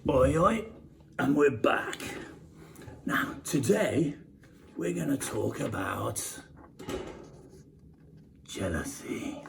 Oi, oi, and we're back. Now, today, we're going to talk about jealousy.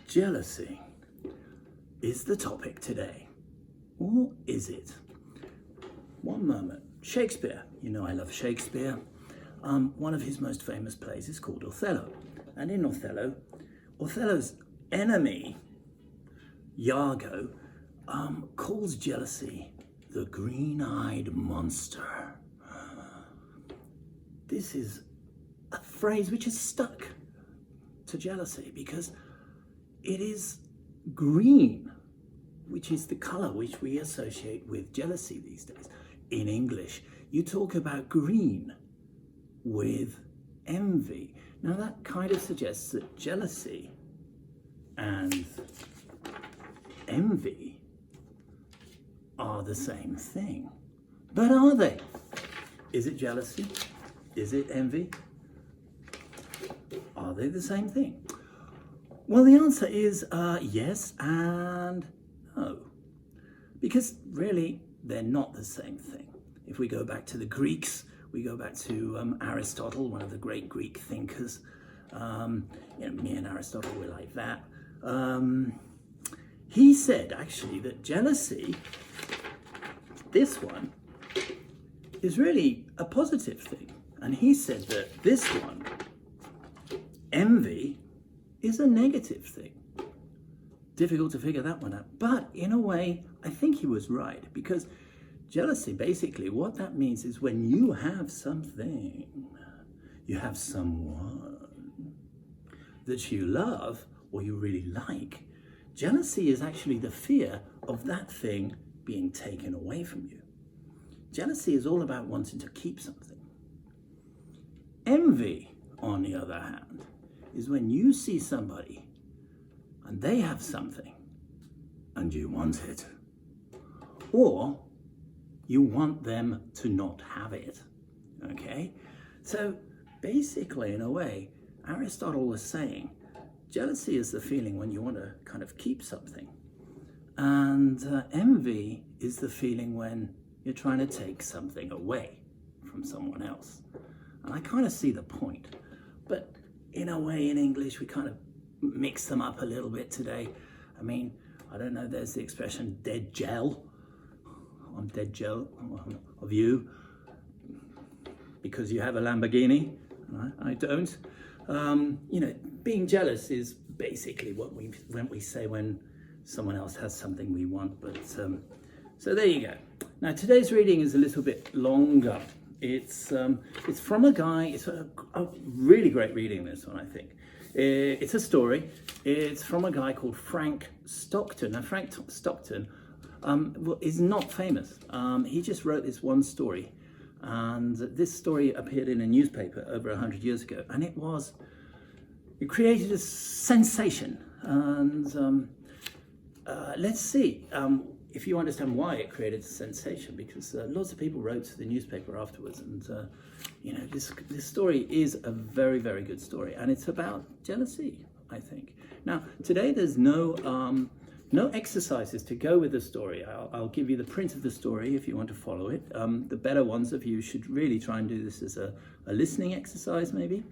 Jealousy is the topic today. Or is it? One moment. Shakespeare. You know I love Shakespeare. One of his most famous plays is called Othello. And in Othello, Othello's enemy, Iago, calls jealousy the green-eyed monster. This is a phrase which is stuck to jealousy because it is green, which is the color which we associate with jealousy these days. In English, you talk about green with envy. Now that kind of suggests that jealousy and envy are the same thing. But are they? Is it jealousy? Is it envy? Are they the same thing? Well, the answer is yes and no. Because really, they're not the same thing. If we go back to the Greeks, we go back to Aristotle, one of the great Greek thinkers. Me and Aristotle were like that. He said, actually, that jealousy, this one, is really a positive thing. And he said that this one, envy, is a negative thing. Difficult to figure that one out. But in a way, I think he was right. Because jealousy, basically, what that means is when you have something, you have someone that you love or you really like, jealousy is actually the fear of that thing being taken away from you. Jealousy is all about wanting to keep something. Envy, on the other hand, is when you see somebody and they have something and you want it. Or you want them to not have it, okay? So basically, in a way, Aristotle was saying, jealousy is the feeling when you want to kind of keep something. And envy is the feeling when you're trying to take something away from someone else. And I kind of see the point. But in a way, in English, we kind of mix them up a little bit today. I mean, I don't know, there's the expression dead gel. I'm dead gel of you because you have a Lamborghini. I don't. Being jealous is basically what we say when someone else has something we want. But so there you go. Now today's reading is a little bit longer. It's from a guy. It's a really great reading, this one, I think. It's a story. It's from a guy called Frank Stockton. Now Frank Stockton is not famous. He just wrote this one story. And this story appeared in a newspaper over 100 years ago, and it created a sensation. And let's see if you understand why it created a sensation, because lots of people wrote to the newspaper afterwards. And this story is a very, very good story, and it's about jealousy, I think. Now today there's no exercises to go with the story. I'll give you the print of the story if you want to follow it. The better ones of you should really try and do this as a listening exercise, maybe.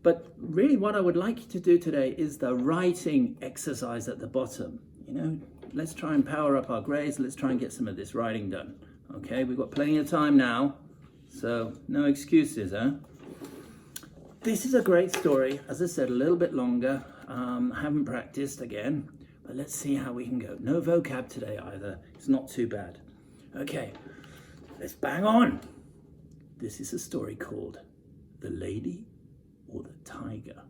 But really what I would like you to do today is the writing exercise at the bottom. Let's try and power up our grades. Let's try and get some of this writing done. Okay, we've got plenty of time now, so no excuses, huh? This is a great story. As I said, a little bit longer. Haven't practiced again, but let's see how we can go. No vocab today either. It's not too bad. Okay, let's bang on. This is a story called The Lady or the Tiger.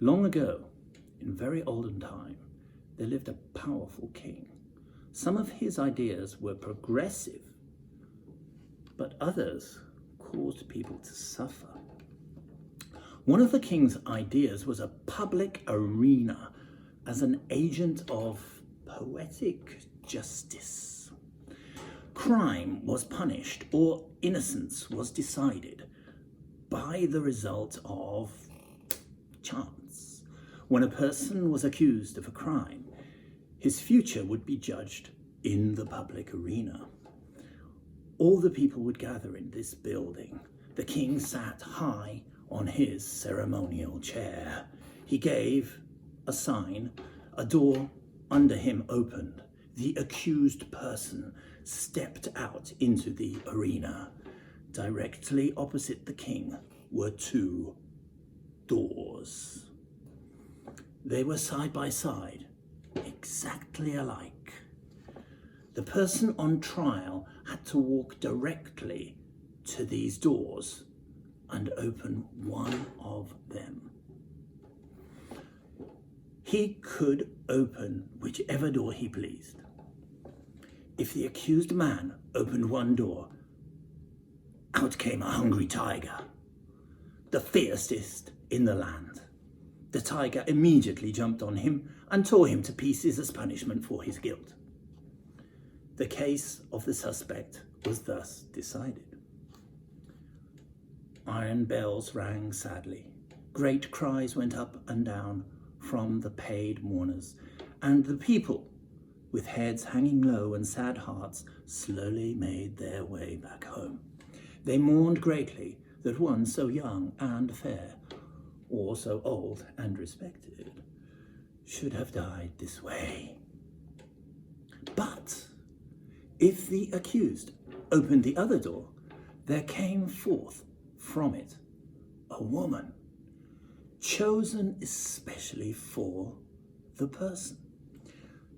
Long ago, in very olden time, there lived a powerful king. Some of his ideas were progressive, but others caused people to suffer. One of the king's ideas was a public arena as an agent of poetic justice. Crime was punished or innocence was decided by the result of chance. when a person was accused of a crime, his future would be judged in the public arena. All the people would gather in this building. The king sat high on his ceremonial chair. He gave a sign. A door under him opened. The accused person stepped out into the arena. Directly opposite the king were two doors. They were side by side, exactly alike. The person on trial had to walk directly to these doors and open one of them. He could open whichever door he pleased. If the accused man opened one door, out came a hungry tiger, the fiercest in the land. The tiger immediately jumped on him and tore him to pieces as punishment for his guilt. The case of the suspect was thus decided. Iron bells rang sadly. Great cries went up and down from the paid mourners, and the people, with heads hanging low and sad hearts, slowly made their way back home. They mourned greatly that one so young and fair, or so old and respected, should have died this way. But if the accused opened the other door, there came forth from it a woman, chosen especially for the person.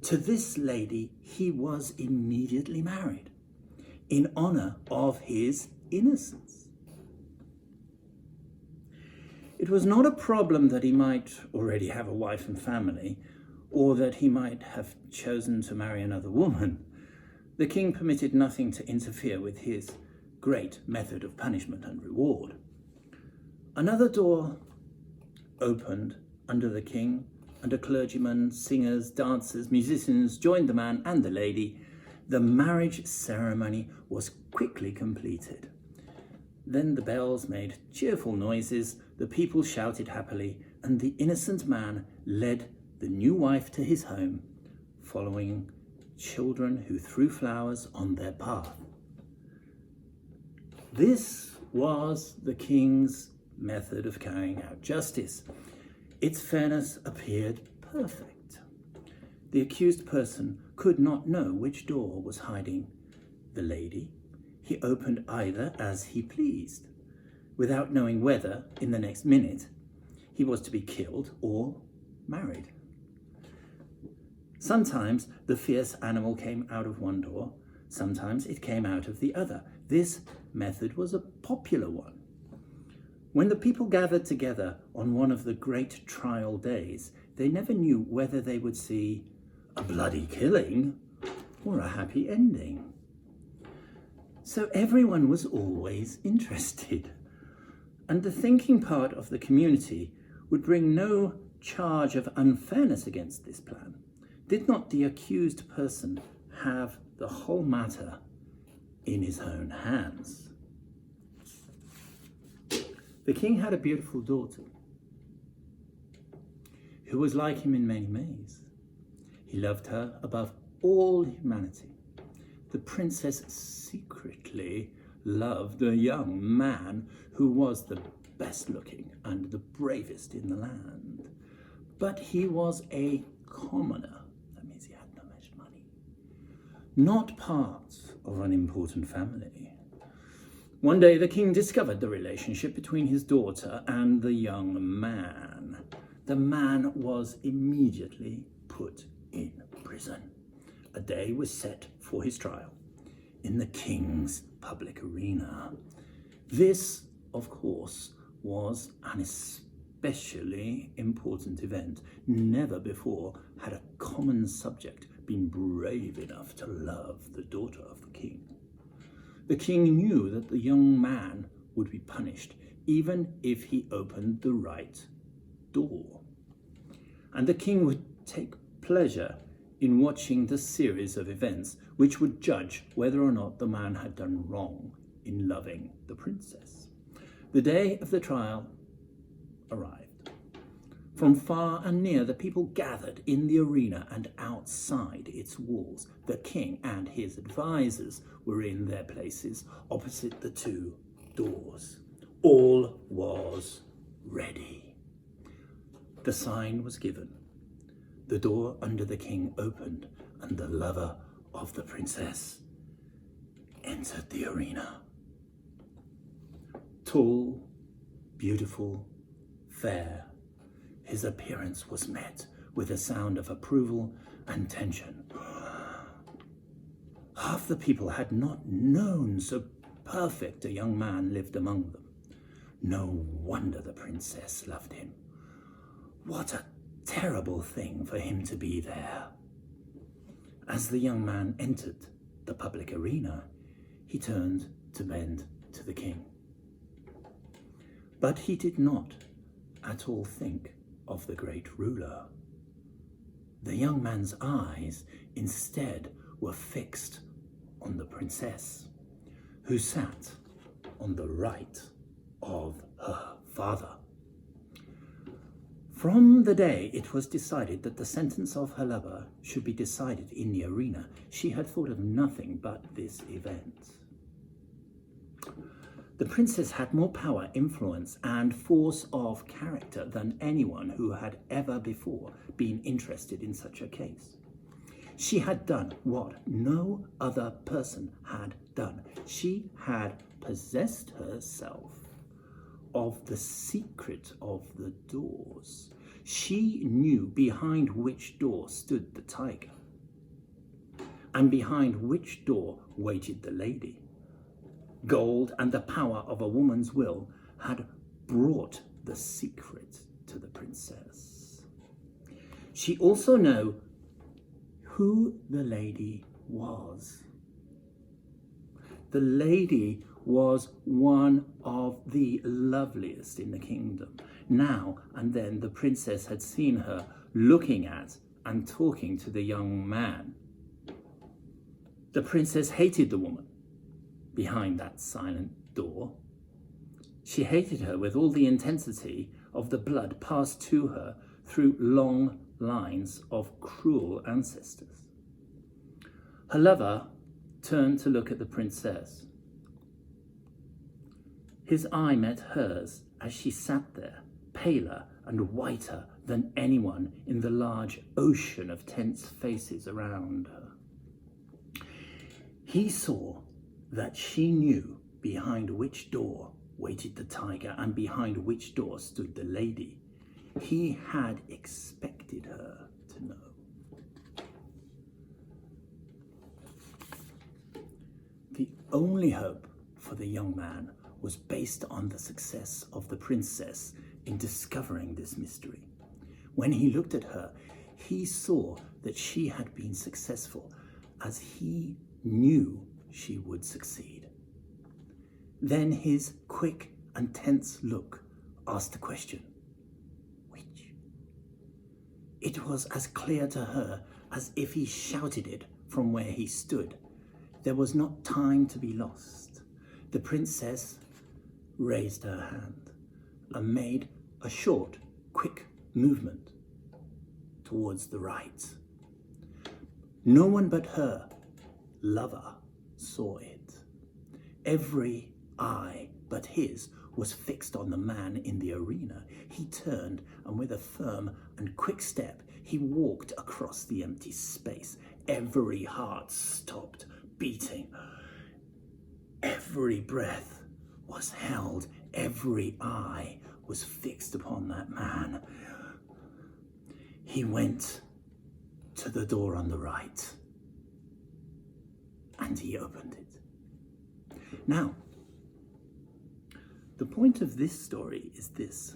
To this lady he was immediately married, in honor of his innocence. It was not a problem that he might already have a wife and family, or that he might have chosen to marry another woman. The king permitted nothing to interfere with his great method of punishment and reward. Another door opened under the king, and a clergyman, singers, dancers, musicians joined the man and the lady. The marriage ceremony was quickly completed. Then the bells made cheerful noises, the people shouted happily, and the innocent man led the new wife to his home, following children who threw flowers on their path. This was the king's method of carrying out justice. Its fairness appeared perfect. The accused person could not know which door was hiding the lady. He opened either as he pleased, without knowing whether, in the next minute, he was to be killed or married. Sometimes the fierce animal came out of one door, sometimes it came out of the other. This method was a popular one. When the people gathered together on one of the great trial days, they never knew whether they would see a bloody killing or a happy ending. So everyone was always interested, and the thinking part of the community would bring no charge of unfairness against this plan. Did not the accused person have the whole matter in his own hands? The king had a beautiful daughter who was like him in many ways. He loved her above all humanity. The princess secretly loved a young man who was the best looking and the bravest in the land. But he was a commoner. That means he had no much money. Not part of an important family. One day the king discovered the relationship between his daughter and the young man. The man was immediately put in prison. A day was set for his trial in the king's public arena. This, of course, was an especially important event. Never before had a common subject been brave enough to love the daughter of the king. The king knew that the young man would be punished, even if he opened the right door. And the king would take pleasure in watching the series of events which would judge whether or not the man had done wrong in loving the princess. The day of the trial arrived. From far and near, the people gathered in the arena and outside its walls. The king and his advisors were in their places opposite the two doors. All was ready. The sign was given. The door under the king opened, and the lover of the princess entered the arena. Tall, beautiful, fair, his appearance was met with a sound of approval and tension. Half the people had not known so perfect a young man lived among them. No wonder the princess loved him. What a terrible thing for him to be there. As the young man entered the public arena, he turned to bend to the king. But he did not at all think of the great ruler. The young man's eyes instead were fixed on the princess, who sat on the right of her father. From the day it was decided that the sentence of her lover should be decided in the arena, she had thought of nothing but this event. The princess had more power, influence, and force of character than anyone who had ever before been interested in such a case. She had done what no other person had done. She had possessed herself of the secret of the doors. She knew behind which door stood the tiger, and behind which door waited the lady. Gold and the power of a woman's will had brought the secret to the princess. She also knew who the lady was. The lady was one of the loveliest in the kingdom. Now and then the princess had seen her looking at and talking to the young man. The princess hated the woman behind that silent door. She hated her with all the intensity of the blood passed to her through long lines of cruel ancestors. Her lover turned to look at the princess. His eye met hers as she sat there, paler and whiter than anyone in the large ocean of tense faces around her. He saw that she knew behind which door waited the tiger and behind which door stood the lady. He had expected her to know. The only hope for the young man was based on the success of the princess in discovering this mystery. When he looked at her, he saw that she had been successful, as he knew she would succeed. Then his quick and tense look asked the question, which? It was as clear to her as if he shouted it from where he stood. There was not time to be lost. The princess raised her hand and made a short, quick movement towards the right. No one but her lover saw it. Every eye but his was fixed on the man in the arena. He turned, and with a firm and quick step, he walked across the empty space. Every heart stopped beating. Every breath was held. Every eye was fixed upon that man. He went to the door on the right, and he opened it. Now, the point of this story is this.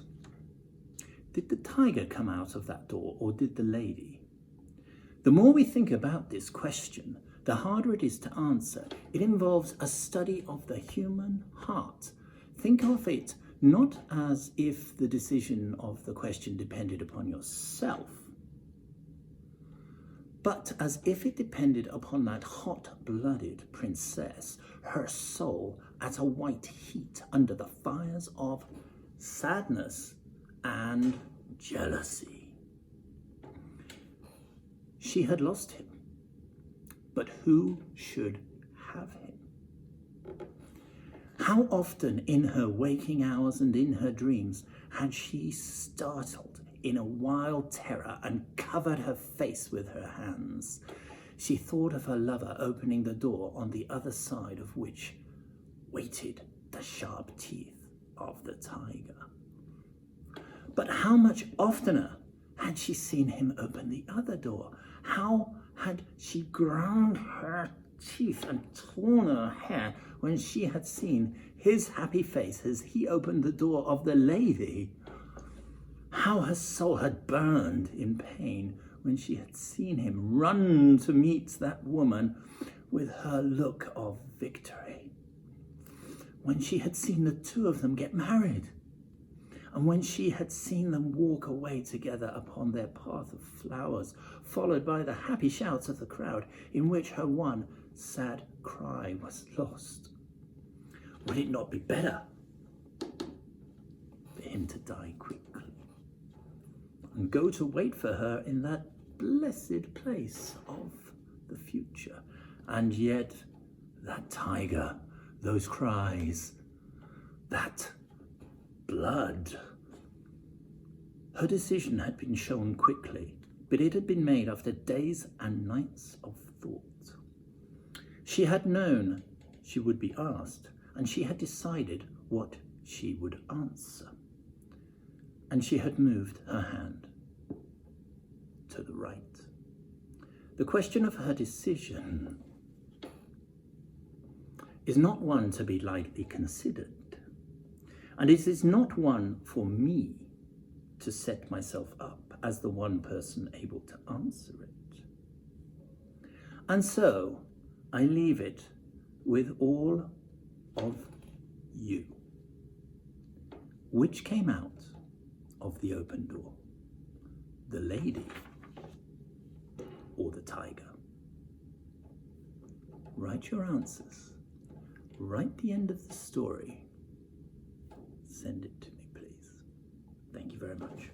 Did the tiger come out of that door, or did the lady? The more we think about this question, the harder it is to answer. It involves a study of the human heart. Think of it not as if the decision of the question depended upon yourself, but as if it depended upon that hot-blooded princess, her soul at a white heat under the fires of sadness and jealousy. She had lost him, but who should have him? How often in her waking hours and in her dreams had she startled in a wild terror and covered her face with her hands? She thought of her lover opening the door on the other side of which waited the sharp teeth of the tiger. But how much oftener had she seen him open the other door? How had she ground her teeth and torn her hair when she had seen his happy face as he opened the door of the lady? How her soul had burned in pain when she had seen him run to meet that woman with her look of victory. When she had seen the two of them get married, and when she had seen them walk away together upon their path of flowers, followed by the happy shouts of the crowd, in which her one sad cry was lost. Would it not be better for him to die quickly and go to wait for her in that blessed place of the future? And yet that tiger, those cries, that blood. Her decision had been shown quickly, but it had been made after days and nights of thought. She had known she would be asked, and she had decided what she would answer. And she had moved her hand to the right. The question of her decision is not one to be lightly considered, and it is not one for me to set myself up as the one person able to answer it. And so I leave it with all of you. Which came out of the open door? The lady or the tiger? Write your answers. Write the end of the story. Send it to me, please. Thank you very much.